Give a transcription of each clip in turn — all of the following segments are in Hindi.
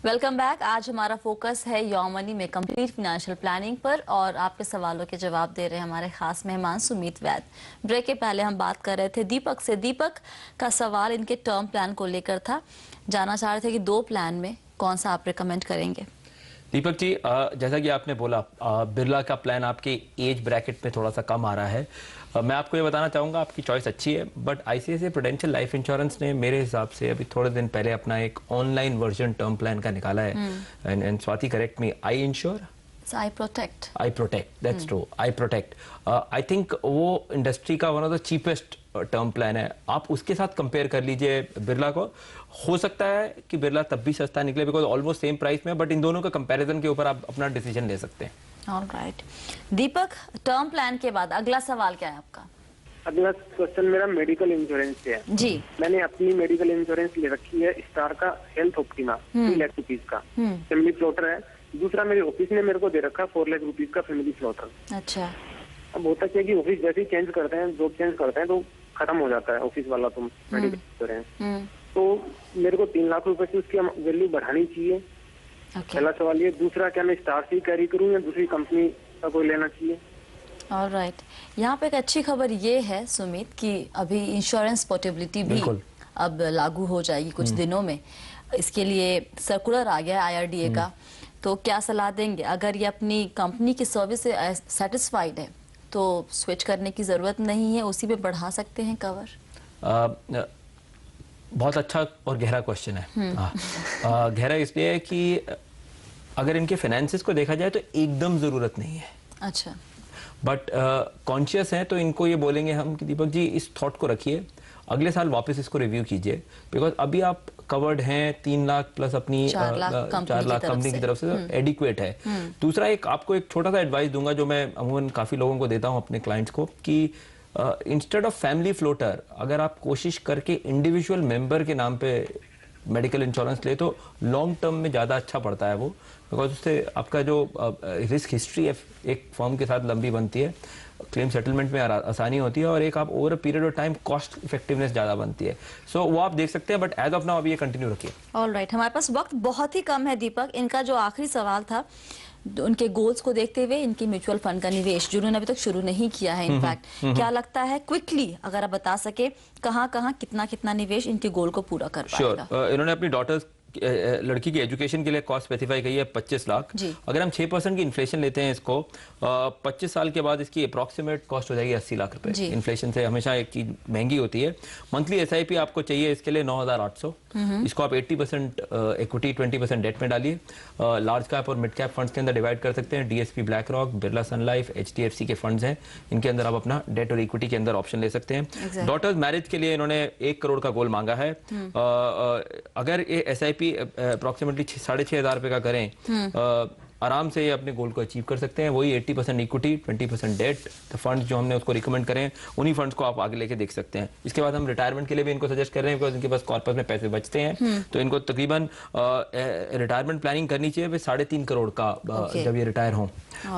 Welcome back. आज हमारा फोकस है योर मनी में कंप्लीट फाइनेंशियल प्लानिंग पर और आपके सवालों के जवाब दे रहे हैं हमारे खास मेहमान सुमित वैद। ब्रेक के पहले हम बात कर रहे थे दीपक से। दीपक का सवाल इनके टर्म प्लान को लेकर था। जानना चाह रहे थे कि दो प्लान में कौन सा आप रिकमेंड करेंगे। दीपक जी, जैसा कि आपने बोला, बिरला का प्लान आपके एज ब्रैकेट में थोड़ा सा कम आ रहा है। मैं आपको ये बताना चाहूँगा, आपकी चॉइस अच्छी है, but ICICI prudential life insurance ने मेरे हिसाब से अभी थोड़े दिन पहले अपना एक ऑनलाइन वर्जन टर्म प्लान का निकाला है। And Swati, correct me, I ensure, I protect, that's true, I protect. I think वो इंडस्ट्री का one of the cheapest term plan है। आप उसके साथ कंपेयर कर लीजिए बिरला को। हो सकता है कि बिरला तब भी सस्ता निकले बिकॉज ऑलमोस्ट सेम प्राइस में, बट इन दोनों का कंपैरिजन के ऊपर आप अपना डिसीजन ले सकते हैं। ऑलराइट दीपक, टर्म प्लान के बाद अगला सवाल क्या है आपका? अगला क्वेश्चन मेरा मेडिकल इंश्योरेंस से है जी। मैंने अपनी मेडिकल इंश्योरेंस ले रखी है स्टार का हेल्थ ऑप्टिमा 3 लाख रुपीज का फैमिली फ्लोटर है। दूसरा मेरे ऑफिस ने मेरे को दे रखा 4 लाख रुपीज का फैमिली फ्लोटर। अच्छा। अब होता क्या कि ऑफिस जैसे ही चेंज करते हैं, जॉब चेंज करते हैं तो खत्म हो जाता है ऑफिस वाला तो मेडिकल इंश्योरेंस। तो मेरे को 3 लाख रुपए से उसकी वैल्यू बढ़ानी चाहिए। पहला सवाल ये। दूसरा, क्या मैं स्टार से कैरी करूँ या दूसरी कंपनी का कोई लेना चाहिए? ऑलराइट, यहाँ पे एक अच्छी खबर ये है सुमित कि अभी इंश्योरेंस पोर्टेबिलिटी भी अब लागू हो जाएगी कुछ दिनों में। इसके लिए सर्कुलर आ गया है आईआरडीए का। तो क्या सलाह देंगे? अगर ये अपनी कंपनी की सर्विस से सेटिस्फाइड है तो स्विच करने की जरूरत नहीं है, उसी पे बढ़ा सकते हैं कवर? बहुत अच्छा और गहरा क्वेश्चन है। गहरा इसलिए है कि अगर इनके फाइनेंसेस को देखा जाए तो एकदम जरूरत नहीं है। अच्छा। बट कॉन्शियस हैं तो इनको ये बोलेंगे हम कि दीपक जी, इस थॉट को रखिए, अगले साल वापस इसको रिव्यू कीजिए, बिकॉज अभी आप कवर्ड हैं 3 लाख प्लस अपनी 4 लाख कंपनी की तरफ से एडिक्वेट है। दूसरा, आपको एक छोटा सा एडवाइस दूंगा जो मैं अमूमन काफी लोगों को देता हूं अपने क्लाइंट्स को, कि इंस्टेड ऑफ फैमिली फ्लोटर अगर आप कोशिश करके इंडिविजुअल मेंबर के नाम पे मेडिकल इंश्योरेंस ले तो लॉन्ग टर्म में ज़्यादा अच्छा पड़ता है वो, बिकॉज उससे आपका जो रिस्क हिस्ट्री है एक फर्म के साथ लंबी बनती है, क्लेम सेटलमेंट में आसानी होती है, और एक आप over a period of time cost effectiveness ज़्यादा बनती है। सो वो आप देख सकते हैं, बट एज ऑफ नाउ अभी ये कंटिन्यू रखिए। ऑलराइट, हमारे पास वक्त बहुत ही कम है दीपक। इनका जो आखिरी सवाल था, उनके गोल्स को देखते हुए इनकी म्यूचुअल फंड का निवेश जिन्होंने अभी तक शुरू नहीं किया है, इनफैक्ट क्या लगता है क्विकली अगर आप बता सके कहाँ कहाँ कितना कितना निवेश इनके गोल को पूरा कर पाएगा? इन्होंने अपनी डॉटर्स लड़की की एजुकेशन के लिए कॉस्ट स्पेसिफाई की है 25 लाख। अगर हम 6% की इन्फ्लेशन लेते हैं इसको, 25 साल के बाद इसकी अप्रॉक्सीमेट कॉस्ट हो जाएगी 80 लाख रुपए। इन्फ्लेशन से हमेशा एक चीज महंगी होती है। मंथली एसआईपी आपको चाहिए इसके लिए 9,800। इसको आप 80% इक्विटी 20% डेट में डालिए। लार्ज कैप और मिड कैप फंड्स के अंदर डिवाइड कर सकते हैं। डीएसपी, ब्लैक रॉक, बिरला सन लाइफ, एचडीएफसी के फंड्स हैं, इनके अंदर आप अपना डेट और इक्विटी के अंदर ऑप्शन ले सकते हैं। डॉटर्स मैरिज के लिए इन्होंने 1 करोड़ का गोल मांगा है। अगर ये एसआईपी अप्रोक्सीमेटली 6,500 रुपए का करें, आराम से ये अपने गोल को अचीव कर सकते हैं। वही 80% इक्विटी 20% डेट, तो फंड्स जो हमने उसको रिकमेंड करें उन्हीं फंड्स को आप आगे लेके देख सकते हैं। इसके बाद हम रिटायरमेंट के लिए भी इनको सजेस्ट कर रहे हैं, बिकॉज इनके पास कॉर्पस में पैसे बचते हैं। तो इनको तकरीबन रिटायरमेंट प्लानिंग करनी चाहिए 3.5 करोड़ का जब ये रिटायर हों,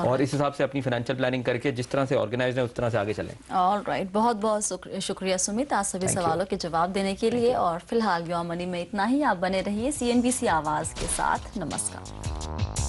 और इस हिसाब से अपनी फाइनेंशियल प्लानिंग करके जिस तरह से ऑर्गेनाइज है उस तरह से आगे चलें। ऑलराइट, बहुत बहुत शुक्रिया सुमित आज सभी सवालों के जवाब देने के लिए। और फिलहाल योर मनी में इतना ही। आप बने रहिए CNBC आवाज के साथ। नमस्कार।